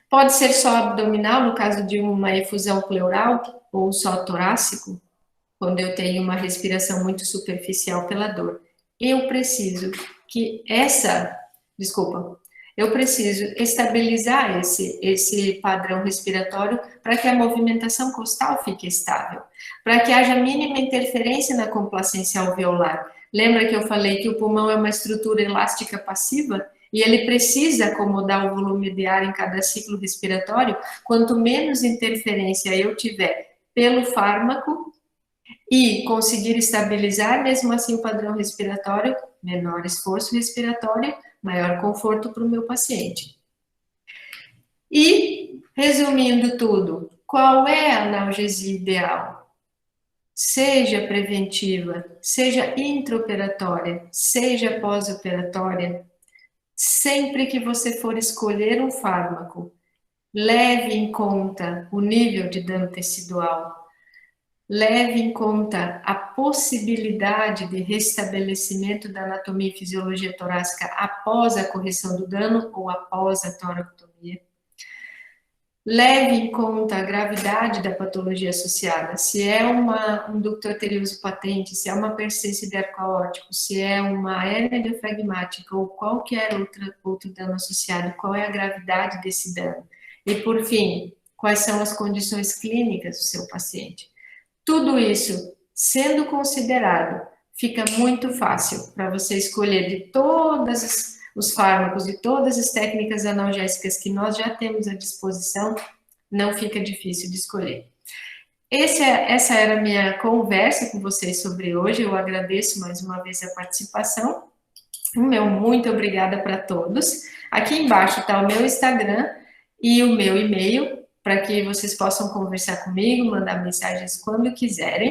Pode ser só abdominal, no caso de uma efusão pleural, ou só torácico, quando eu tenho uma respiração muito superficial pela dor. Eu preciso estabilizar esse padrão respiratório para que a movimentação costal fique estável, para que haja mínima interferência na complacência alveolar. Lembra que eu falei que o pulmão é uma estrutura elástica passiva? E ele precisa acomodar o volume de ar em cada ciclo respiratório? Quanto menos interferência eu tiver pelo fármaco e conseguir estabilizar mesmo assim o padrão respiratório, menor esforço respiratório, maior conforto para o meu paciente. E, resumindo tudo, qual é a analgesia ideal? seja preventiva, seja intraoperatória, seja pós-operatória, sempre que você for escolher um fármaco, leve em conta o nível de dano tecidual, leve em conta a possibilidade de restabelecimento da anatomia e fisiologia torácica após a correção do dano ou após a toracotomia. Leve em conta a gravidade da patologia associada, se é um ducto arterioso patente, se é uma persistência de arco aórtico, se é uma hérnia diafragmática ou qualquer outro dano associado, qual é a gravidade desse dano. E, por fim, quais são as condições clínicas do seu paciente. Tudo isso sendo considerado, fica muito fácil para você escolher de todos os fármacos e todas as técnicas analgésicas que nós já temos à disposição, não fica difícil de escolher. Essa era a minha conversa com vocês sobre hoje. Eu agradeço mais uma vez a participação. O meu muito obrigada para todos. Aqui embaixo está o meu Instagram e o meu e-mail, para que vocês possam conversar comigo, mandar mensagens quando quiserem.